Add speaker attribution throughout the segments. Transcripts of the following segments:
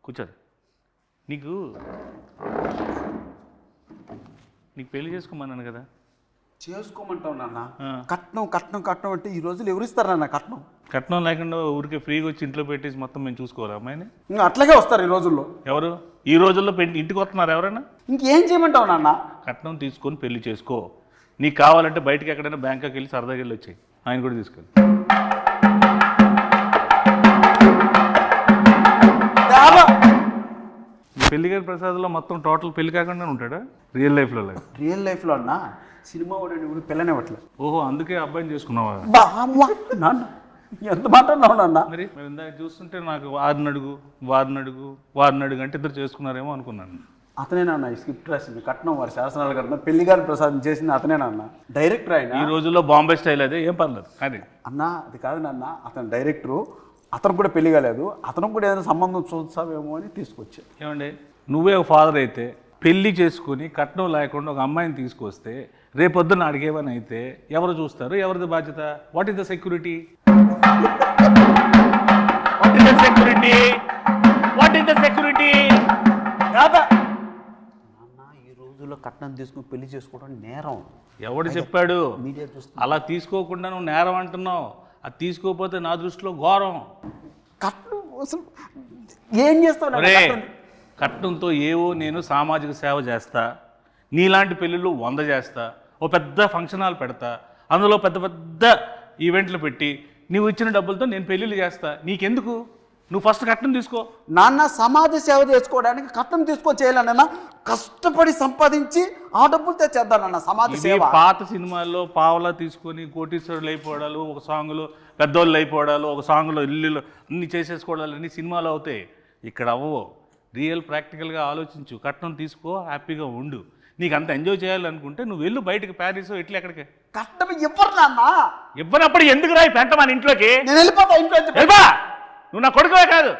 Speaker 1: కూర్చోదు. నీకు పెళ్లి చేసుకోమన్నాను కదా.
Speaker 2: చేసుకోమంటావు నాన్న. కట్నం కట్నం కట్నం అంటే ఈ రోజులు ఎవరిస్తారు నాన్న కట్నం?
Speaker 1: కట్నం లేకుండా ఊరికే ఫ్రీగా వచ్చి ఇంట్లో పెట్టేసి మొత్తం మేము చూసుకోవాలి అమ్మాయిని.
Speaker 2: ఇంకా అట్లాగే వస్తారు ఈ రోజుల్లో.
Speaker 1: ఎవరు ఈ రోజుల్లో ఇంటికి వస్తున్నారు ఎవరైనా?
Speaker 2: ఇంకేం చేయమంటావు నాన్న?
Speaker 1: కట్నం తీసుకొని పెళ్లి చేసుకో. నీకు కావాలంటే బయటకి ఎక్కడైనా బ్యాంకాకి వెళ్ళి సరదాగా వెళ్ళి వచ్చాయి. ఆయన కూడా తీసుకెళ్ళి. పెళ్లి గారి ప్రసాద్లో మొత్తం టోటల్ పెళ్లి కాకుండా ఉంటాడా రియల్ లైఫ్లో?
Speaker 2: రియల్ లైఫ్లో అన్నా సినిమా వాడు పిల్లనేవట్లేదు.
Speaker 1: ఓహో, అందుకే అబ్బాయిని చేసుకున్నావా?
Speaker 2: నాన్న ఎంత మాట్లాడినావు నాన్న?
Speaker 1: మరి ఇందాక చూస్తుంటే నాకు వారిని అడుగు అంటే ఇద్దరు చేసుకున్నారేమో అనుకున్నాను.
Speaker 2: అతనేనా ఈ స్క్రిప్ట్ రాసింది? కట్నం వారి శాసనాలు కట్టిన పెళ్లి గారి ప్రసాదం చేసింది అతనేనా? డైరెక్టర్ ఆయన.
Speaker 1: ఈ రోజుల్లో బాంబే స్టైల్ అదే, ఏం పర్లేదు. అది
Speaker 2: అన్నా అది కాదు నాన్న, అతను డైరెక్టరు. అతను కూడా పెళ్లి కాలేదు, అతను కూడా ఏదైనా సంబంధం చూస్తావేమో అని తీసుకొచ్చా.
Speaker 1: ఏమండి, నువ్వే ఒక ఫాదర్ అయితే పెళ్లి చేసుకుని కట్నం లేకుండా ఒక అమ్మాయిని తీసుకొస్తే రేపొద్దున అడిగేవని అయితే ఎవరు చూస్తారు? ఎవరిది బాధ్యత? What is the security?
Speaker 2: ఈ రోజుల్లో కట్నం తీసుకుని పెళ్లి చేసుకోవడం నేరం.
Speaker 1: ఎవడు చెప్పాడు?
Speaker 2: మీడియా చూస్తే
Speaker 1: అలా తీసుకోకుండా నువ్వు నేరం అంటున్నావు. అది తీసుకోకపోతే నా దృష్టిలో ఘోరం.
Speaker 2: కట్నం అసలు ఏం చేస్తావు?
Speaker 1: కట్నంతో ఏవో నేను సామాజిక సేవ చేస్తా, నీలాంటి పెళ్ళిళ్ళు 100 చేస్తా, ఓ పెద్ద ఫంక్షన్ హాల్ పెడతా, అందులో పెద్ద పెద్ద ఈవెంట్లు పెట్టి నువ్వు ఇచ్చిన డబ్బులతో నేను పెళ్ళిళ్ళు చేస్తా. నీకెందుకు? నువ్వు ఫస్ట్ కట్నం తీసుకో.
Speaker 2: నాన్న సమాజ సేవ చేసుకోవడానికి కట్నం తీసుకో చేయాలన్నా కష్టపడి సంపాదించి ఆ డబ్బులు తెచ్చేద్దానన్న సమాజ సేవ.
Speaker 1: పాత సినిమాల్లో పావలా తీసుకొని కోటీశ్వరులు అయిపోవడాలు, ఒక సాంగ్లో పెద్దోళ్ళు అయిపోవడాలు, ఒక సాంగ్లో ఇల్లు అన్ని చేసేసుకోవడాలు అన్ని సినిమాలు అవుతాయి. ఇక్కడ అవ్వవు. రియల్ ప్రాక్టికల్గా ఆలోచించు. కట్నం తీసుకో, హ్యాపీగా ఉండు. నీకు అంత ఎంజాయ్ చేయాలనుకుంటే నువ్వు వెళ్ళు బయటకు, ప్యారిస్ ఇట్లా ఎక్కడికి.
Speaker 2: కట్నం ఇవ్వరు నాన్న.
Speaker 1: ఇవ్వనప్పుడు ఎందుకు రాయి పెంట మన ఇంట్లోకి?
Speaker 2: నేను వెళ్ళిపోతా ఇంట్లో.
Speaker 1: నువ్వు నా కొడుకువే కాదు.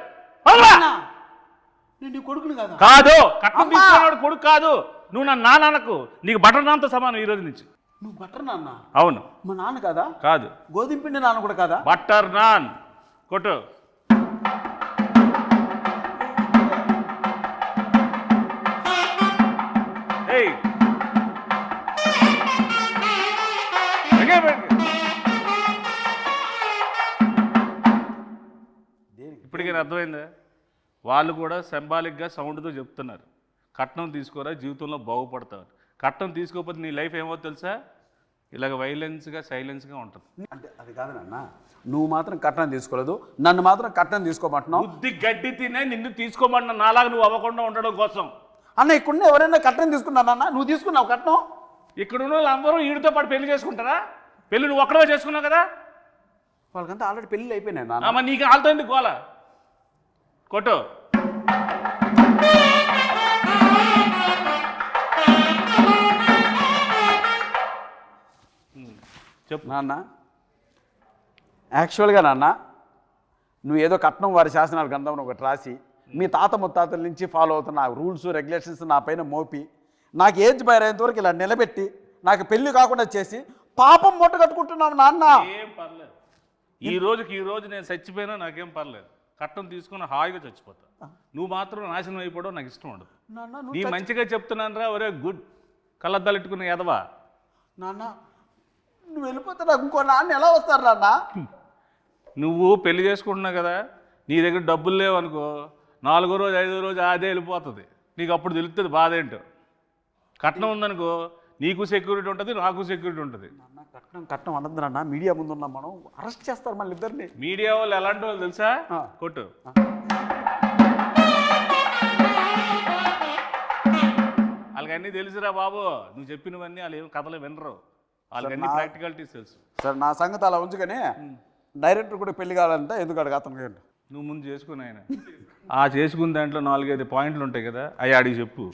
Speaker 2: నేను నీ కొడుకుని కాదు.
Speaker 1: కాదు, కట్నం తీసుకున్నాడు కొడుకు కాదు. నువ్వు నా నాన్నకు, నీకు బటర్ నాన్తో సమానం ఈ రోజు నుంచి.
Speaker 2: నువ్వు బటర్ నాన్న?
Speaker 1: అవును.
Speaker 2: మా నాన్న కదా?
Speaker 1: కాదు.
Speaker 2: గోధుమ పిండి నాన్న కూడా కాదా?
Speaker 1: బటర్ నాన్ కొట్టు. ఇప్పటికీ అర్థమైందా? వాళ్ళు కూడా సింబాలిక్గా సౌండ్తో చెప్తున్నారు, కట్నం తీసుకోరా జీవితంలో బాగుపడతారు. కట్నం తీసుకోకపోతే నీ లైఫ్ ఏమో తెలుసా? ఇలాగ వైలెన్స్గా సైలెన్స్గా ఉంటుంది.
Speaker 2: అంటే అది కాదు నాన్న, నువ్వు మాత్రం కట్నం తీసుకోలేదు, నన్ను మాత్రం కట్నం తీసుకోమంటున్నావు.
Speaker 1: బుద్ధి గడ్డి తినే నిన్ను తీసుకోమంటున్నా, నాలాగా నువ్వు అవ్వకుండా ఉండడం కోసం.
Speaker 2: అన్న ఇక్కడ ఎవరైనా కట్నం తీసుకున్నానన్నా? నువ్వు తీసుకున్నావు కట్నం?
Speaker 1: ఇక్కడ ఉన్న వాళ్ళందరూ వీడితో పాటు పెళ్లి చేసుకుంటారా? పెళ్లి నువ్వు ఒక్కడే చేసుకున్నావు కదా.
Speaker 2: వాళ్ళకంతా ఆల్రెడీ పెళ్ళి అయిపోయినాయి నాన్న.
Speaker 1: మరి నీకు వాళ్ళతో ఎందుకు గోల? కొట్టు. చెప్పు
Speaker 2: నాన్న. యాక్చువల్గా నాన్న, నువ్వు ఏదో కట్నం వారి శాసనాల గ్రంథం ఒకటి రాసి మీ తాత ముత్తాతల నుంచి ఫాలో అవుతున్న రూల్స్ రెగ్యులేషన్స్ నా పైన మోపి నాకు ఏజ్ బయరేంత వరకు ఇలా నిలబెట్టి నాకు పెళ్లి కాకుండా చేసి పాపం మూట కట్టుకుంటున్నావు నాన్న.
Speaker 1: ఏం పర్లేదు, ఈ రోజు నేను చచ్చిపోయినా నాకేం పర్లేదు. కట్నం తీసుకుని హాయిగా చచ్చిపోతా. నువ్వు మాత్రం నాశనం అయిపోవడం నాకు ఇష్టం ఉండదు. నీ మంచిగా చెప్తున్నాను రా. ఒరే గుడ్ కళ్ళద్దాలు ఎట్టుకున్న ఎదవా.
Speaker 2: నాన్న నువ్వు వెళ్ళిపోతే నాకు ఇంకో నాన్న ఎలా వస్తారు నాన్న?
Speaker 1: నువ్వు పెళ్లి చేసుకుంటున్నావు కదా, నీ దగ్గర డబ్బులు లేవనుకో, 4వ రోజు 5వ రోజు అదే వెళ్ళిపోతుంది. నీకు అప్పుడు తెలుస్తుంది బాధ ఏంటో. కట్నం ఉందనుకో, నీకు సెక్యూరిటీ ఉంటుంది, నాకు సెక్యూరిటీ ఉంటుంది.
Speaker 2: కట్నం కట్నం అనద్దు నాన్న, మీడియా ముందు ఉన్నాం మనం, అరెస్ట్ చేస్తారు మళ్ళీ ఇద్దరిని.
Speaker 1: మీడియా వాళ్ళు ఎలాంటి వాళ్ళు తెలుసా? కొట్టు. వాళ్ళకి అన్నీ తెలుసురా బాబు. నువ్వు చెప్పినవన్నీ వాళ్ళు ఏం కథలు వినరు. వాళ్ళకి అన్ని ప్రాక్టికాలిటీస్ తెలుసు.
Speaker 2: సరే నా సంగతి అలా ఉంచుకొని డైరెక్టర్ కూడా పెళ్లి కావాలంటే ఎందుకు అడగ అతను?
Speaker 1: నువ్వు ముందు చేసుకుని ఆయన ఆ చేసుకున్న దాంట్లో 4-5 పాయింట్లు ఉంటాయి కదా, అవి ఆడికి చెప్పు.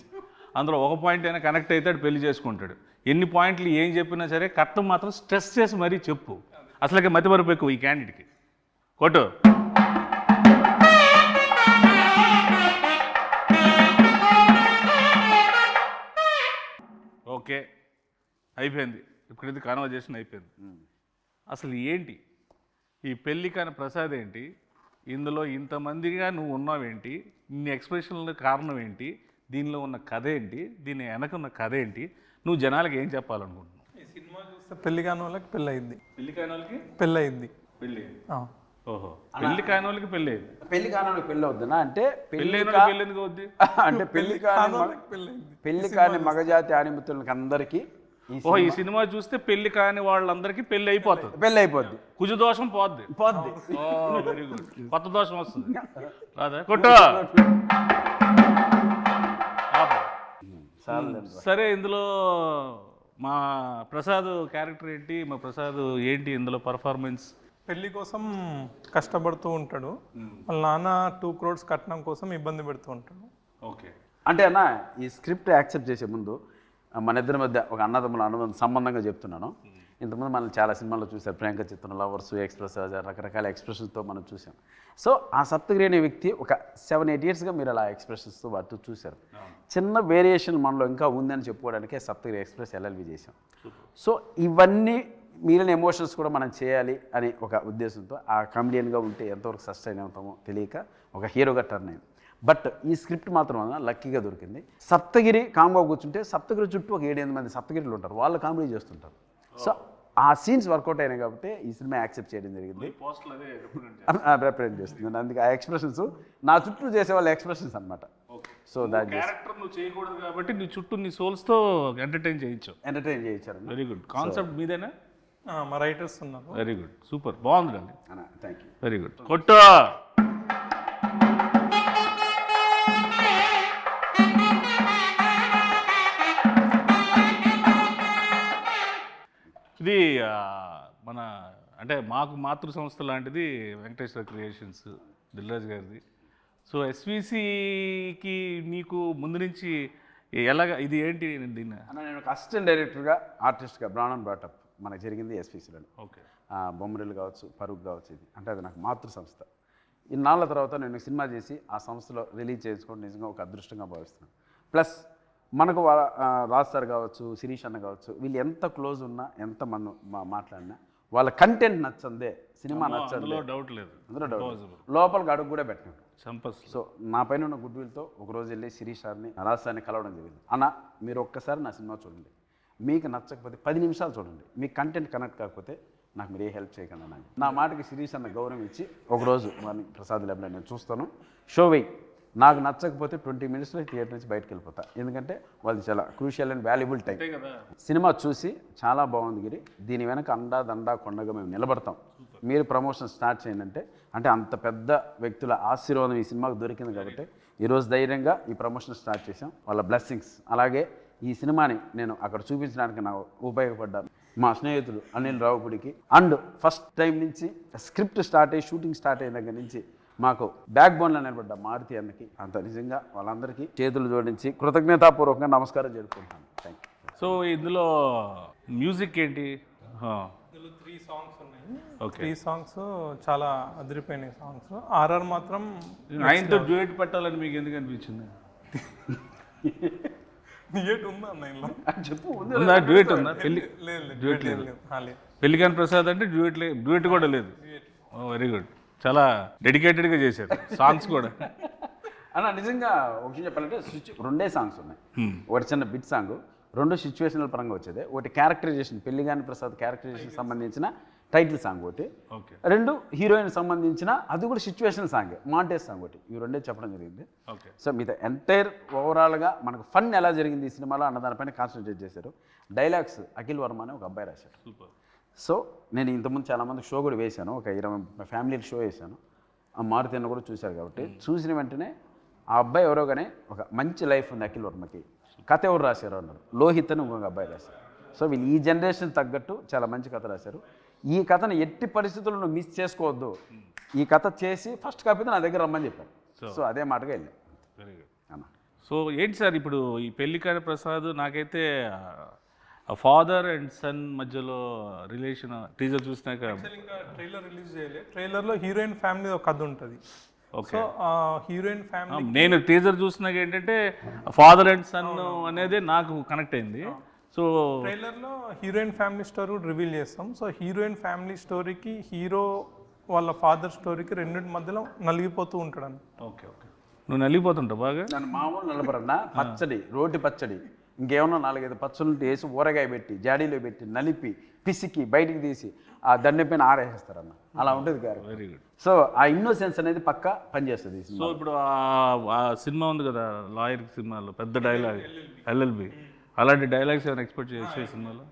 Speaker 1: అందులో ఒక పాయింట్ అయినా కనెక్ట్ అవుతాడు, పెళ్లి చేసుకుంటాడు. ఎన్ని పాయింట్లు ఏం చెప్పినా సరే కట్నం మాత్రం స్ట్రెస్ చేసి మరీ చెప్పు. అసలుకి మతిమరుపు ఎక్కువ ఈ క్యాండిడేట్కి. కొట్టు. ఓకే అయిపోయింది. ఇప్పుడైతే కాన్వర్జేషన్ అయిపోయింది. అసలు ఏంటి ఈ పెళ్ళి కాని ప్రసాద్ ఏంటి? ఇందులో ఇంతమందిగా నువ్వు ఉన్నావేంటి, ఇన్ని ఎక్స్ప్రెషన్ల కారణం ఏంటి, దీనిలో ఉన్న కథ ఏంటి, దీని వెనక ఉన్న కథ ఏంటి, నువ్వు జనాలకు ఏం చెప్పాలనుకుంటున్నావు?
Speaker 3: ఈ సినిమా చూస్తే పెళ్లి కాని వాళ్ళకి పెళ్ళి అయింది.
Speaker 1: పెళ్లి కాని వాళ్ళకి
Speaker 3: పెళ్ళి అయింది.
Speaker 1: పెళ్ళి. ఓహో, పెళ్లి కాని వాళ్ళకి పెళ్ళి అయింది.
Speaker 2: పెళ్లి కాని పెళ్ళి అవుతుందా అంటే
Speaker 1: పెళ్ళి ఎందుకు అవుద్ది?
Speaker 2: అంటే పెళ్లి కాని మగజాతి ఆనిమితులకి అందరికీ
Speaker 1: ఓహో, ఈ సినిమా చూస్తే పెళ్లి కాని వాళ్ళందరికీ పెళ్లి అయిపోతుంది,
Speaker 2: పెళ్ళి అయిపోద్ది,
Speaker 1: కుజు దోషం పోద్ది. Very good. కొత్త దోషం వస్తుంది రాదా? కొట్టు. సరే, ఇందులో మా ప్రసాద్ క్యారెక్టర్ ఏంటి, మా ప్రసాద్ ఏంటి ఇందులో పర్ఫార్మెన్స్?
Speaker 3: పెళ్లి కోసం కష్టపడుతూ ఉంటాడు. వాళ్ళ నాన్న 2 crores కట్నం కోసం ఇబ్బంది పెడుతూ ఉంటాడు.
Speaker 1: ఓకే.
Speaker 2: అంటే అన్న ఈ స్క్రిప్ట్ యాక్సెప్ట్ చేసే ముందు మన ఇద్దరి మధ్య ఒక అన్నదమ్ముల అనుబంధం సంబంధంగా చెప్తున్నాను. ఇంతకుముందు మనం చాలా సినిమాల్లో చూసారు, ప్రియాంక చిత్రం, లవర్స్, ఎక్స్ప్రెస్, రకరకాల ఎక్స్ప్రెషన్స్తో మనం చూసాం. సో ఆ సప్తగిరి అనే వ్యక్తి ఒక 7-8 yearsగా మీరు అలా ఎక్స్ప్రెషన్స్తో వాటితో చూశారు. చిన్న వేరియేషన్ మనలో ఇంకా ఉందని చెప్పుకోవడానికే సప్తగిరి ఎక్స్ప్రెస్ LLB చేశాం. సో ఇవన్నీ మిగిలిన ఎమోషన్స్ కూడా మనం చేయాలి అనే ఒక ఉద్దేశంతో ఆ కామెడియన్గా ఉంటే ఎంతవరకు సస్టైన్ అవుతామో తెలియక ఒక హీరోగా టర్న్ అయింది. బట్ ఈ స్క్రిప్ట్ మాత్రం లక్కీగా దొరికింది. సప్తగిరి కాంబో కూర్చుంటే సప్తగిరి చుట్టూ ఒక 7-8 మంది సప్తగిరిలు ఉంటారు, వాళ్ళు కామెడీ చేస్తుంటారు. సో ఆ సీన్స్ వర్కౌట్ అయినాయి కాబట్టి ఈ సినిమా యాక్సెప్ట్ చేయడం జరిగింది, రిప్రజెంట్ చేస్తుంది. అందుకే ఆ ఎక్స్ప్రెషన్స్ నా చుట్టూ చేసే వాళ్ళ ఎక్స్ప్రెషన్స్ అనమాట. సో దాని
Speaker 1: క్యారెక్టర్ నువ్వు చేయకూడదు కాబట్టి నీ చుట్టూ నీ సోల్స్తో ఎంటర్టైన్
Speaker 2: చేయించారు.
Speaker 1: Very good. కాన్సెప్ట్ మీదేనా?
Speaker 3: మా రైటర్స్ ఉన్నారు.
Speaker 1: వెరీ గుడ్, సూపర్, బాగుందండి.
Speaker 2: Thank you.
Speaker 1: Very good. కొట్టు. ఇది మన అంటే మాకు మాతృ సంస్థ లాంటిది వెంకటేశ్వర క్రియేషన్స్, దిల్రాజ్ గారిది. సో ఎస్విసికి మీకు ముందు నుంచి ఎలాగ ఇది ఏంటి దీన్ని?
Speaker 2: నేను ఒక అసిస్టెంట్ డైరెక్టర్గా ఆర్టిస్ట్గా బ్రాండ్ బ్రాటప్ మనకు జరిగింది ఎస్విసిలో.
Speaker 1: ఓకే.
Speaker 2: బొమ్మరిల్లు కావచ్చు, ఫరూక్ కావచ్చు, ఇది అంటే అది నాకు మాతృ సంస్థ. ఇన్నాళ్ళ తర్వాత నేను సినిమా చేసి ఆ సంస్థలో రిలీజ్ చేసుకోవడం నిజంగా ఒక అదృష్టంగా భావిస్తున్నాను. ప్లస్ మనకు రాజ్ సార్ కావచ్చు, శిరీష్ అన్న కావచ్చు, వీళ్ళు ఎంత క్లోజ్ ఉన్నా, ఎంత మనం మాట్లాడినా వాళ్ళ కంటెంట్ నచ్చందే, సినిమా నచ్చందే,
Speaker 1: డౌట్ లేదు,
Speaker 2: అందులో డౌట్, లోపలికి అడుగు కూడా పెట్టినట్టు. సో నా పైన ఉన్న గుడ్ విల్తో ఒకరోజు వెళ్ళి శిరీష్ సార్ని, రాజ్ సార్ని కలవడం జరిగింది. అన్న మీరు ఒక్కసారి నా సినిమా చూడండి, మీకు నచ్చకపోతే 10 నిమిషాలు చూడండి, మీకు కంటెంట్ కనెక్ట్ కాకపోతే నాకు మీరు ఏ హెల్ప్ చేయకుండా నాకు నా మాటకి శిరీష్ అన్న గౌరవం ఇచ్చి ఒకరోజు వారిని ప్రసాద్ ల్యాబ్లో నేను చూస్తాను, షో వెయ్యి, నాకు నచ్చకపోతే 20 minutesలో థియేటర్ నుంచి బయటకు వెళ్ళిపోతా, ఎందుకంటే వాళ్ళది చాలా crucial and valuable time. Cinema చూసి చాలా బాగుంది గిరి, దీని వెనక అండా దండా కొండగా మేము నిలబడతాం, మీరు ప్రమోషన్ స్టార్ట్ చేయండి అంటే అంత పెద్ద వ్యక్తుల ఆశీర్వాదం ఈ సినిమాకు దొరికింది కాబట్టి ఈరోజు ధైర్యంగా ఈ ప్రమోషన్ స్టార్ట్ చేసాం. వాళ్ళ బ్లెస్సింగ్స్, అలాగే ఈ సినిమాని నేను అక్కడ చూపించడానికి నాకు ఉపయోగపడ్డాను మా స్నేహితులు అనిల్ రావుపూడికి. అండ్ ఫస్ట్ టైం నుంచి స్క్రిప్ట్ స్టార్ట్ అయ్యి షూటింగ్ స్టార్ట్ అయిన దగ్గర నుంచి మాకు బ్యాక్ బోన్లో నిలబడ్డ మారుతి అన్నకి అంత నిజంగా వాళ్ళందరికీ చేతులు జోడించి కృతజ్ఞతాపూర్వకంగా నమస్కారం జరుపుకుంటాను. Thank you.
Speaker 1: సో ఇందులో మ్యూజిక్ ఏంటి?
Speaker 3: ఇందులో 3 songs ఉన్నాయి.
Speaker 1: ఓకే.
Speaker 3: 3 songs చాలా అదిరిపోయినాయి సాంగ్స్. ఆర్ఆర్ మాత్రం
Speaker 1: ఆయనతో డ్యూయట్ పెట్టాలని మీకు ఎందుకు అనిపించింది?
Speaker 3: డ్యూయట్ ఉందా ఇందులో?
Speaker 2: చెప్పు.
Speaker 1: ఉందా డ్యూయట్? ఉందా?
Speaker 3: డ్యూయట్ లేదు.
Speaker 1: పెళ్లికాని ప్రసాద్ అంటే డ్యూయట్ కూడా లేదు. వెరీ గుడ్, చాలా డెడికేటెడ్గా చేశారు సాంగ్స్ కూడా.
Speaker 2: అన్న నిజంగా ఒక విషయం చెప్పాలంటే 2 సాంగ్స్ ఉన్నాయి. ఒకటి చిన్న బిట్ సాంగ్, 2 సిచ్యువేషనల్ పరంగా వచ్చేది. ఒకటి క్యారెక్టరైజేషన్, పెళ్లిగాని ప్రసాద్ క్యారెక్టరైజేషన్ సంబంధించిన టైటిల్ సాంగ్ ఒకటి, 2 హీరోయిన్ సంబంధించిన అది కూడా సిచ్యువేషనల్ సాంగ్, మాంటేజ్ సాంగ్ ఒకటి, ఇవి 2 చెప్పడం జరిగింది. సో మిగతా ఎంటైర్ ఓవరాల్గా మనకు ఫన్ ఎలా జరిగింది ఈ సినిమాలో అన్న దానిపైన కాన్సన్ట్రేట్ చేశారు. డైలాగ్స్ అఖిల్ వర్మ అని ఒక అబ్బాయి రాశారు.
Speaker 1: సూపర్.
Speaker 2: సో నేను ఇంతకుముందు చాలామంది షో కూడా వేశాను, ఒక 20 ఫ్యామిలీ షో వేశాను. ఆ మారుతి అన్న కూడా చూశారు కాబట్టి చూసిన వెంటనే ఆ అబ్బాయి ఎవరో కానీ ఒక మంచి లైఫ్ ఉంది అఖిల్ వర్మకి, కథ ఎవరు రాశారు అన్నారు, లోహిత్ అని ఇంకొక అబ్బాయి రాశారు. సో వీళ్ళు ఈ జనరేషన్ తగ్గట్టు చాలా మంచి కథ రాశారు. ఈ కథను ఎట్టి పరిస్థితుల్లో నువ్వు మిస్ చేసుకోవద్దు, ఈ కథ చేసి ఫస్ట్ కాపీతో నా దగ్గర రమ్మని చెప్పారు. సో అదే మాటగా వెళ్ళాను.
Speaker 1: వెరీ గుడ్ అన్న. సో ఏంటి సార్ ఇప్పుడు ఈ పెళ్లికాని ప్రసాద్, నాకైతే ఫాదర్ అండ్ సన్ మధ్యలో రిలేషన్ టీజర్ చూసినాక,
Speaker 3: ఇంకా ట్రైలర్ రిలీజ్ చేయలేదు. ట్రైలర్లో హీరోయిన్ ఫ్యామిలీ ఒక కథ ఉంటుంది. సో హీరోయిన్ ఫ్యామిలీ
Speaker 1: నేను టీజర్ చూసినాక ఏంటంటే ఫాదర్ అండ్ సన్ అనేది నాకు కనెక్ట్ అయింది. సో
Speaker 3: ట్రైలర్లో హీరోయిన్ ఫ్యామిలీ స్టోరీ రివీల్ చేస్తాం. సో హీరోయిన్ ఫ్యామిలీ స్టోరీకి హీరో వాళ్ళ ఫాదర్ స్టోరీకి రెండింటి మధ్యలో నలిగిపోతూ ఉంటాడు అన్న.
Speaker 1: Okay okay. నువ్వు నలిగిపోతుంటావు బాగా.
Speaker 2: నన్ను మామూలు నలపరన్నా పచ్చడి, రోటి పచ్చడి, ఇంకేమన్నా 4-5 పచ్చళ్ళు వేసి ఊరగాయ పెట్టి జాడీలో పెట్టి నలిపి పిసికి బయటికి తీసి ఆ దండె పైన ఆరేస్తారన్న. అలా ఉంటుంది గారు.
Speaker 1: Very good.
Speaker 2: సో ఆ ఇన్నోసెన్స్ అనేది పక్కా పనిచేస్తుంది.
Speaker 1: సో ఇప్పుడు ఆ సినిమా ఉంది కదా లాయర్ సినిమాలో పెద్ద డైలాగ్ ఎల్ఎల్బి, అలాంటి డైలాగ్స్ ఏమైనా ఎక్స్పెక్ట్ చేయొచ్చు ఈ సినిమాలో?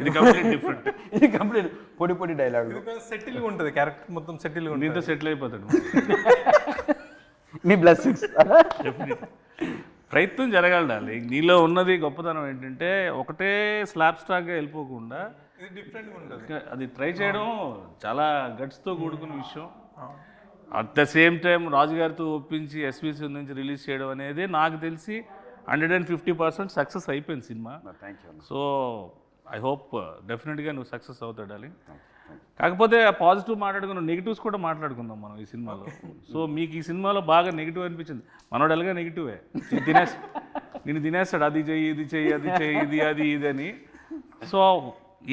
Speaker 1: ఇది కంప్లీట్ డిఫరెంట్.
Speaker 2: ఇది కంప్లీట్ పొడి పొడి డైలాగ్.
Speaker 3: సెటిల్గా ఉంటుంది క్యారెక్టర్ మొత్తం సెటిల్గా ఉంటుంది.
Speaker 1: నీతో సెటిల్ అయిపోతాడు.
Speaker 2: మీ బ్లెస్సింగ్స్.
Speaker 1: ప్రయత్నం జరగాలి. నీలో ఉన్నది గొప్పతనం ఏంటంటే ఒకటే స్లాబ్ స్టాక్గా వెళ్ళిపోకుండా
Speaker 3: ఇది డిఫరెంట్గా ఉంటుంది.
Speaker 1: అది ట్రై చేయడం చాలా గట్స్తో కూడుకున్న విషయం. అట్ ద సేమ్ టైం రాజుగారితో ఒప్పించి ఎస్విసి నుంచి రిలీజ్ చేయడం అనేది నాకు తెలిసి 150% సక్సెస్ అయిపోయింది cinema.
Speaker 2: Thank you.
Speaker 1: So I hope డెఫినెట్గా నువ్వు సక్సెస్ అవుతావు డార్లింగ్. కాకపోతే పాజిటివ్ మాట్లాడుకున్నాం, నెగిటివ్స్ కూడా మాట్లాడుకుందాం మనం ఈ సినిమాలో. సో మీకు ఈ సినిమాలో బాగా నెగిటివ్ అనిపించింది. మనోడు ఎలాగా నెగిటివే, నేను తినేస్తాడు, అది చెయ్యి ఇది చెయ్యి అది చెయ్యి ఇది అది ఇది అని. సో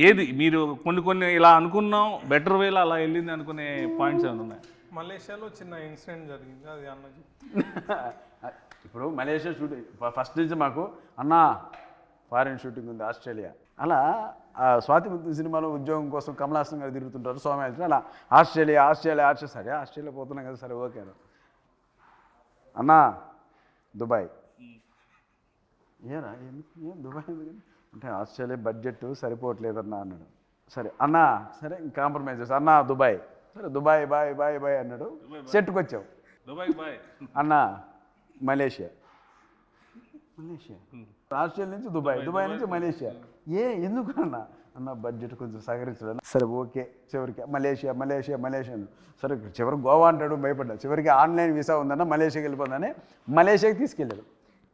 Speaker 1: ఏది మీరు కొన్ని ఇలా అనుకున్నాం బెటర్ వేలో అలా వెళ్ళింది అనుకునే పాయింట్స్ ఏమైనా ఉన్నాయి?
Speaker 3: మలేషియాలో చిన్న ఇన్సిడెంట్ జరిగింది, అది అన్నది.
Speaker 2: ఇప్పుడు మలేషియా షూటింగ్ ఫస్ట్ నుంచి మాకు అన్న ఫారిన్ షూటింగ్ ఉంది ఆస్ట్రేలియా. అలా స్వాతి ముత్యం సినిమాలో ఉద్యోగం కోసం కమలాసనం గారు తిరుగుతుంటారు సోమయాజన్. అలా ఆస్ట్రేలియా సరే ఆస్ట్రేలియా పోతున్నాం కదా, సరే ఓకే అన్న దుబాయ్. ఏరా ఏం దుబాయ్ అంటే ఆస్ట్రేలియా బడ్జెట్ సరిపోవట్లేదన్నా అన్నాడు. సరే అన్న సరే కాంప్రమైజ్ చేస్తా అన్న దుబాయ్. సరే దుబాయ్ బాయ్ బాయ్ బాయ్ అన్నాడు. సెట్కి వచ్చావు.
Speaker 1: దుబాయ్ బాయ్
Speaker 2: అన్న మలేషియా. ఆస్ట్రేలియా నుంచి దుబాయ్ నుంచి మలేషియా. ఎందుకు అన్న బడ్జెట్ కొంచెం సహకరించడం. సరే ఓకే చివరికి మలేషియా. సరే చివరికి గోవా అంటాడు, భయపడ్డా. చివరికి ఆన్లైన్ వీసా ఉందన్న మలేషియాకి వెళ్ళిపోతుందని మలేషియాకి తీసుకెళ్ళాడు.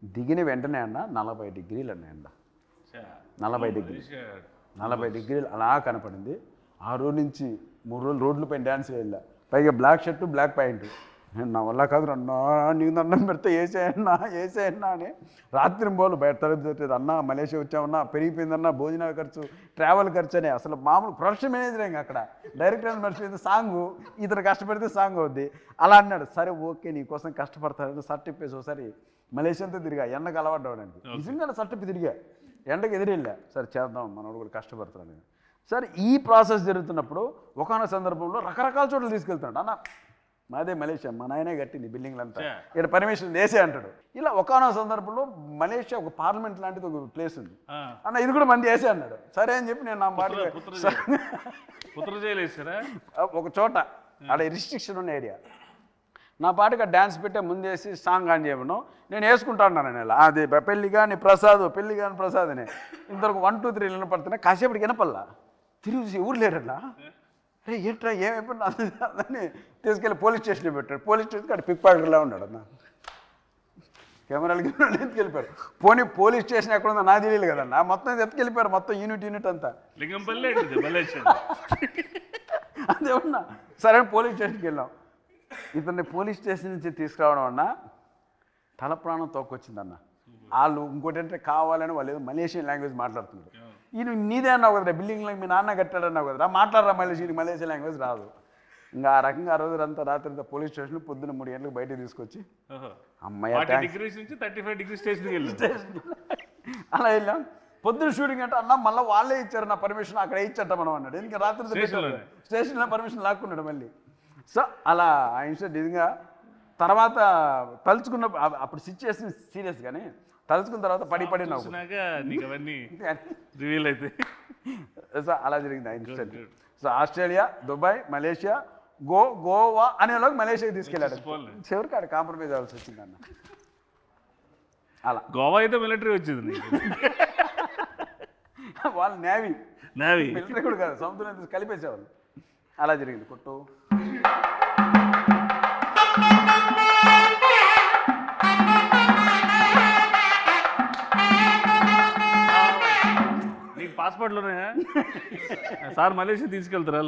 Speaker 2: దిగిన వెంటనే అన్న 40 డిగ్రీలు అన్నాయండ. 40 డిగ్రీలు అలా కనపడింది. ఆ రోజు నుంచి 3 రోజులు రోడ్లపైన డ్యాన్స్ వెళ్ళా. పైగా బ్లాక్ షర్టు బ్లాక్ ప్యాంటు. నా వల్ల కాదు అన్నా, నీకు దండం పెడితే వేసేయన్నా అని రాత్రి బోలు బయట తరగతి. అన్న మలేషియా వచ్చామన్నా, పెరిగిపోయిందన్నా భోజనాల ఖర్చు, ట్రావెల్ ఖర్చు అని. అసలు మామూలు ప్రొడక్షన్ మేనేజర్ ఇంకా అక్కడ డైరెక్టర్ మర్చిపోయింది సాంగు, ఇతను కష్టపడితే సాంగ్ అవుద్ది అలా అన్నాడు. సరే ఓకే నీకోసం కష్టపడతాను సర్టిఫికేట్స్. ఒకసారి మలేషియా అంతా తిరిగా, ఎండకు అలవాడవడానికి. నిజంగా సర్టిఫికేట్ తిరిగా, ఎండకు ఎదురెళ్ళా. సరే చేద్దాం మనోడు కూడా కష్టపడతాను. సరే ఈ ప్రాసెస్ జరుగుతున్నప్పుడు ఒకనొక సందర్భంలో రకరకాల చోట్ల తీసుకెళ్తున్నాడు. అన్న మాదే మలేషియా, మా నాయనే కట్టింది బిల్డింగ్లంతా, ఇక్కడ పర్మిషన్ వేసే అంటాడు. ఇలా ఒకనొక సందర్భంలో మలేషియా ఒక పార్లమెంట్ లాంటిది ఒక ప్లేస్ ఉంది అన్న, ఇది కూడా మంది వేసే అన్నాడు. సరే అని చెప్పి నేను నా మాట ఒక చోట ఆడ రిస్ట్రిక్షన్ ఉన్న ఏరియా నా పాటుగా డ్యాన్స్ పెట్టే ముందేసి సాంగ్ ఆన్ చేయమను, నేను వేసుకుంటాను నేను. అది పెళ్ళి కానీ ప్రసాద్ అని ఇంతవరకు 1 2 3 వినపడుతున్నా. కాసేపటికి వినపల్లా తిరిగి ఊరు లేరట్లా. అరే ఏంట్రా ఏమైపోయినా అని తీసుకెళ్ళి పోలీస్ స్టేషన్లో పెట్టాడు. పోలీస్ స్టేషన్కి అక్కడ పిక్ పాకెట్లా ఉన్నాడు అన్న. కెమెరాలు ఎత్తుకెళ్ళిపోయారు. పోలీస్ స్టేషన్ ఎక్కడ ఉందో నాకు తెలియదు కదన్నా, మొత్తం ఎత్తుకెళ్ళిపోయారు. మొత్తం యూనిట్ అంతా అదే ఉన్నా. సరే పోలీస్ స్టేషన్కి వెళ్ళాం. ఇతన్ని పోలీస్ స్టేషన్ నుంచి తీసుకురావడం అన్న తల ప్రాణం తోకొచ్చిందన్న. వాళ్ళు ఇంకోటి అంటే కావాలని వాళ్ళు ఏదో మలేషియన్ లాంగ్వేజ్ మాట్లాడుతున్నారు. ఈయన నీదే అన్నావు కదరా, బిల్డింగ్లో మీ నాన్న కట్టాడన్నావు కదరా, మాట్లాడరా మలేషియన్ లాంగ్వేజ్ రాదు. ఇంకా ఆ రకంగా ఆ రోజు అంతా రాత్రి అంతా పోలీస్ స్టేషన్ పొద్దున్న 3 గంటలకు బయటకు తీసుకొచ్చి అమ్మాయి అలా వెళ్ళాం. పొద్దున్న షూటింగ్ అంటే అన్న మళ్ళీ వాళ్ళే ఇచ్చారు నా పర్మిషన్, అక్కడ ఇచ్చట మనం అన్నాడు. ఇంకా రాత్రి స్టేషన్లో పర్మిషన్ లాక్కున్నాడు మళ్ళీ. సో అలా ఆ ఇన్సిడెంట్ నిజంగా తర్వాత తలుచుకున్న అప్పుడు సిచ్యువేషన్ సీరియస్ కానీ తలుచుకున్న తర్వాత పడి నవ్వు. సో అలా జరిగింది ఆ incident. So Australia, Dubai, Malaysia, Goa అనేలోకి మలేషియాకి తీసుకెళ్ళాడు. చివరికి ఆడ కాంప్రమైజ్ అవ్వాల్సి వచ్చింది అన్న. అలా
Speaker 1: గోవా అయితే మిలిటరీ వచ్చింది,
Speaker 2: వాళ్ళు నేవీ మిలిటరీ కూడా కాదు, సముద్రం కలిపేసేవాళ్ళు. అలా జరిగింది కొట్టు.
Speaker 1: నీకు పాస్పోర్ట్లోనే సార్ మలేషియా తీసుకెళ్తారా?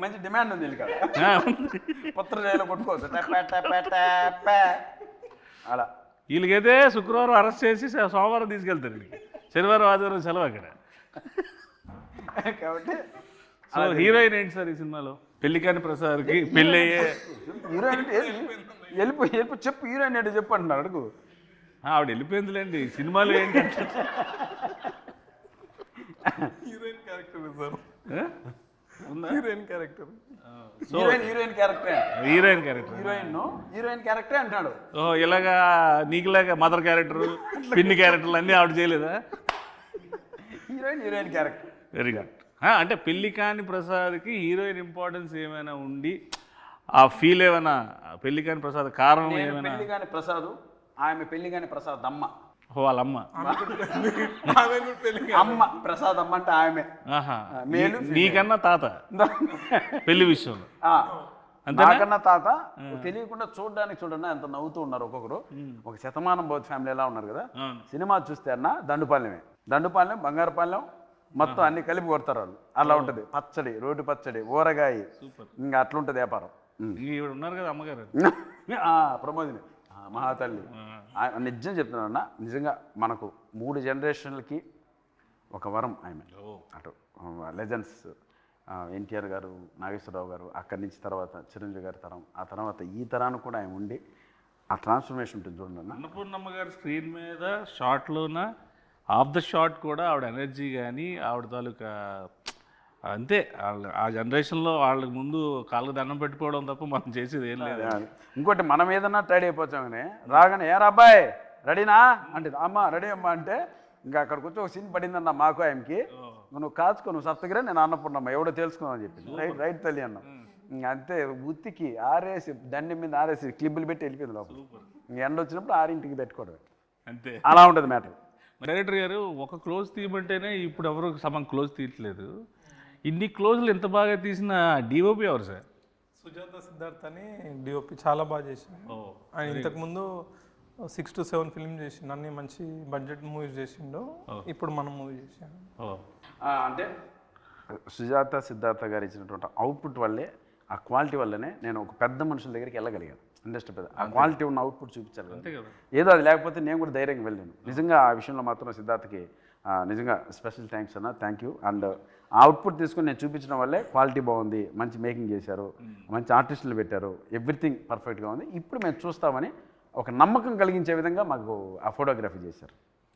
Speaker 2: మంచి డిమాండ్ ఉంది ఇక్కడ, పత్ర జైల్లో కొట్టుకోవచ్చు అలా.
Speaker 1: వీళ్ళకైతే శుక్రవారం అరెస్ట్ చేసి సోమవారం తీసుకెళ్తారు, శనివారం ఆదివారం సెలవు అక్కడ.
Speaker 2: కాబట్టి
Speaker 1: సో హీరోయిన్ ఏంటి సార్ ఈ సినిమాలో? పెళ్లికాని ప్రసాద్కి పెళ్ళి అయ్యే
Speaker 2: హీరోయిన్ అంటే వెళ్ళిపో చెప్పు, హీరోయిన్ ఏంటో చెప్పు అంటున్నారు, అడుగు.
Speaker 1: ఆవిడ వెళ్ళిపోయిందిలేండి. సినిమాలో ఏంటంటే
Speaker 3: హీరోయిన్ క్యారెక్టర్ సార్,
Speaker 1: ఆ? ఉందా?
Speaker 3: Heroine character.
Speaker 2: హీరోయిన్ క్యారెక్టరే,
Speaker 1: హీరోయిన్ క్యారెక్టర్.
Speaker 2: హీరోయిన్ క్యారెక్టరే అంటాడు.
Speaker 1: ఓహో, ఇలాగా నీకులాగా మదర్ క్యారెక్టర్, పిన్ని క్యారెక్టర్లు అన్నీ ఆవిడ చేయలేదా?
Speaker 2: Heroine character.
Speaker 1: Very good. అంటే పెళ్లికాని ప్రసాద్కి హీరోయిన్ ఇంపార్టెన్స్ ఏమైనా ఉండి ఆ ఫీల్ ఏమైనా, పెళ్లికాని ప్రసాద్ కారణం ఏమైనా?
Speaker 2: పెళ్లిగాని ప్రసాద్, ఆమె పెళ్లిగాని ప్రసాద్ అమ్మ.
Speaker 1: వాళ్ళమ్మ
Speaker 2: అమ్మ ప్రసాద్ అమ్మ అంటే ఆమె.
Speaker 1: ఆహా, నీకన్నా తాత పెళ్లి విషయంలో
Speaker 2: ఆ, నాకన్నా తాత. తెలియకుండా చూడండి ఎంత నవ్వుతూ ఉన్నారు ఒక్కొక్కరు. ఒక శతమానం బౌద్ధ ఫ్యామిలీ ఎలా ఉన్నారు కదా. సినిమా చూస్తే అన్న దండుపాలెం బంగారుపాలెం మొత్తం అన్ని కలిపి కొడతారు వాళ్ళు. అలా ఉంటుంది. పచ్చడి, రోడ్డు పచ్చడి, ఊరగాయ, ఇంకా అట్లుంటుంది వ్యాపారం.
Speaker 1: ఈవిడ ఉన్నారు కదా అమ్మగారు,
Speaker 2: ప్రమోదిని మహాతల్లి. నిజం చెప్తున్నానన్నా, నిజంగా మనకు 3 జనరేషన్లకి ఒక వరం ఆమె. అటు లెజెండ్స్ ఎన్టీఆర్ గారు, నాగేశ్వరరావు గారు, అక్కడి నుంచి తర్వాత చిరంజీవి గారి తరం, ఆ తర్వాత ఈ తరానికి కూడా ఆయన ఉండి ఆ ట్రాన్స్ఫర్మేషన్ ఉంటుంది చూడండి అన్న.
Speaker 1: అన్నపూర్ణమ్మ గారు స్క్రీన్ మీద షార్ట్లోన ఆఫ్ ద షాట్ కూడా ఆవిడ ఎనర్జీ కానీ ఆవిడ తాలూకా అంతే. ఆ జనరేషన్లో వాళ్ళకి ముందు కాళ్ళకు దండం పెట్టుకోవడం తప్ప మనం చేసేది ఏం లేదు.
Speaker 2: ఇంకోటి, మనం ఏదన్నా టైడ్ అయిపోతామని రాగానే ఏరా అబ్బాయి రెడీనా అంటే, అమ్మ రెడీ అమ్మా అంటే, ఇంకా అక్కడికి వచ్చి ఒక సీన్ పడిందన్న మాకు ఆయనకి. నువ్వు కాచుకో, నువ్వు సప్తగిరా, నేను అన్నపూర్ణమ్మ ఎవడో తెలుసుకున్నావు చెప్పింది. రైట్ తల్లి అన్నాం. ఇంక అంతే, ఉత్తికి ఆరేసి దండం మీద ఆరేసి క్లిబ్బులు పెట్టి వెళ్ళిపోయింది లోపల. ఇంక ఎండ వచ్చినప్పుడు 6ంటికి పెట్టుకోవడం
Speaker 1: అంతే.
Speaker 2: అలా ఉంటుంది మ్యాటర్.
Speaker 1: డైరెక్టర్ గారు ఒక క్లోజ్ తీయమంటేనే ఇప్పుడు ఎవరు సగం క్లోజ్ తీయట్లేదు. ఇన్ని క్లోజ్లు ఎంత బాగా తీసిన డిఓపి ఎవరు సార్?
Speaker 3: సుజాత సిద్ధార్థ్ అని డిఓపి చాలా బాగా చేసిండు. ఆయన ఇంతకుముందు 6 to 7 ఫిల్మ్ చేసిండు, అన్ని మంచి బడ్జెట్ మూవీస్ చేసిండు. ఇప్పుడు మనం మూవీ చేసాము.
Speaker 2: అంటే సుజాత సిద్ధార్థ గారు ఇచ్చినటువంటి అవుట్పుట్ వల్లే, ఆ క్వాలిటీ వల్లనే నేను ఒక పెద్ద మనుషుల దగ్గరికి వెళ్ళగలిగాను. ఇండస్ట్రీ పెద్ద ఆ క్వాలిటీ ఉన్న అవుట్పుట్ చూపించాలి. ఏదో అది లేకపోతే నేను కూడా ధైర్యంగా వెళ్ళాను. నిజంగా ఆ విషయంలో మాత్రం సిద్ధార్థకి నిజంగా స్పెషల్ థ్యాంక్స్ అన్న, థ్యాంక్ యూ. అండ్ ఆ అవుట్పుట్ తీసుకుని నేను చూపించడం వల్లే క్వాలిటీ బాగుంది, మంచి మేకింగ్ చేశారు, మంచి ఆర్టిస్టులు పెట్టారు, ఎవ్రీథింగ్ పర్ఫెక్ట్గా ఉంది, ఇప్పుడు మేము చూస్తామని ఒక నమ్మకం కలిగించే విధంగా మాకు ఆ ఫోటోగ్రఫీ చేశారు.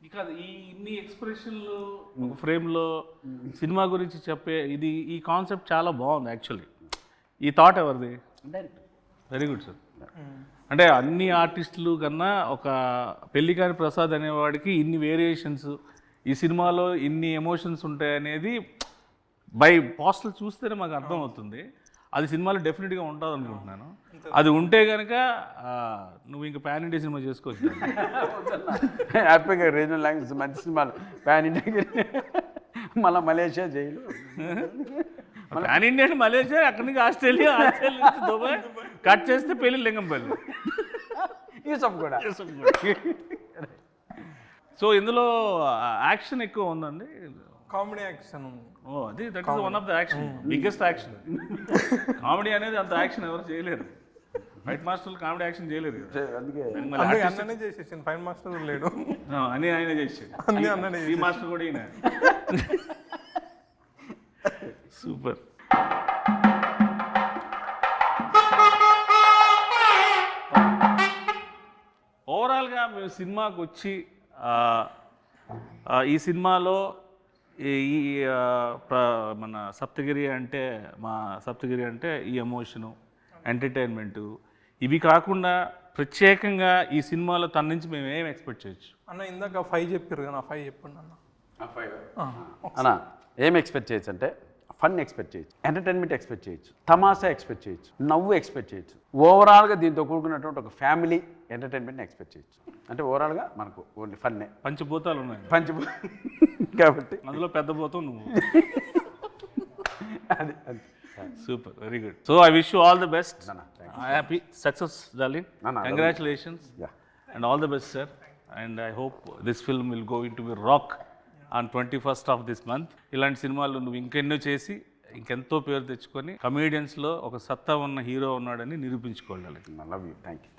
Speaker 1: ఇక ఈ ఇన్ని ఎక్స్ప్రెషన్లు ఒక ఫ్రేమ్లో సినిమా గురించి చెప్పే ఈ కాన్సెప్ట్ చాలా బాగుంది యాక్చువల్లీ. ఈ థాట్ ఎవరిది? Very good sir. అంటే అన్ని ఆర్టిస్టులు కన్నా ఒక పెళ్లికాని ప్రసాద్ అనేవాడికి ఇన్ని వేరియేషన్స్, ఈ సినిమాలో ఇన్ని ఎమోషన్స్ ఉంటాయనేది బై పోస్టల్ చూస్తేనే మాకు అర్థమవుతుంది. అది సినిమాలో డెఫినెట్గా ఉంటుంది అనుకుంటున్నాను. అది ఉంటే కనుక నువ్వు ఇంకా పాన్ ఇండియా సినిమా చేసుకోవచ్చు.
Speaker 2: హ్యాపీగా రీజనల్ లాంగ్వేజ్ మంచి సినిమాలు పాన్ ఇండియా, మళ్ళీ మలేషియా జైలు,
Speaker 1: పాన్ ఇండియా అంటే మలేషియా, అక్కడి నుంచి ఆస్ట్రేలియా నుంచి దుబాయ్, కట్ చేస్తే పెళ్ళి లింగంపల్లి,
Speaker 2: యూసఫ్ కూడా.
Speaker 1: సో ఇందులో యాక్షన్ ఎక్కువ ఉందండి,
Speaker 3: కామెడీ యాక్షన్ ఉంది.
Speaker 1: అది that is one of the action, biggest action. Comedy అనేది అంత యాక్షన్ ఎవరు చేయలేరు. ఫైట్ మాస్టర్లు కామెడీ యాక్షన్ చేయలేరు.
Speaker 2: అందుకే
Speaker 3: అన్ననే చేసేసాను, ఫైట్ మాస్టర్ లేడు
Speaker 1: అని ఆయన చేసాడు.
Speaker 3: అన్నీ అన్ననే
Speaker 1: ఈ మాస్టర్ కూడా ఈయన. సూపర్. ఓవరాల్గా మేము సినిమాకి వచ్చి ఈ సినిమాలో మన సప్తగిరి అంటే ఈ ఎమోషను, ఎంటర్టైన్మెంటు, ఇవి కాకుండా ప్రత్యేకంగా ఈ సినిమాలో తన నుంచి మేము ఏం ఎక్స్పెక్ట్ చేయొచ్చు
Speaker 3: అన్న? ఇందాక 5 చెప్పారు కదా, 5 చెప్పండి అన్న.
Speaker 2: అన్న ఏం ఎక్స్పెక్ట్ చేయొచ్చు అంటే, ఫన్ ఎక్స్పెక్ట్ చేయొచ్చు, ఎంటర్టైన్మెంట్ ఎక్స్పెక్ట్ చేయొచ్చు, తమాషా ఎక్స్పెక్ట్ చేయొచ్చు, నవ్వు ఎక్స్పెక్ట్ చేయొచ్చు. ఓవరాల్గా దీంతో కూడుకున్నటువంటి ఒక ఫ్యామిలీ ఎంటర్టైన్మెంట్ని ఎక్స్పెక్ట్ చేయొచ్చు. అంటే ఓవరాల్గా మనకు ఓన్లీ ఫన్నే.
Speaker 1: పంచభూతాలు ఉన్నాయి
Speaker 2: కాబట్టి
Speaker 1: అందులో పెద్ద భూతం నువ్వు.
Speaker 2: అది
Speaker 1: super, very good. So I wish you all the best. Happy success darling. Congratulations and all the best sir. And I hope this film will go in to be rock on 21st of this month. ఇలాంటి సినిమాలు నువ్వు ఇంకెన్నో చేసి ఇంకెంతో పేరు తెచ్చుకొని కమేడియన్స్లో ఒక సత్తా ఉన్న హీరో ఉన్నాడని నిరూపించుకోవాలి.
Speaker 2: Love you, thank you.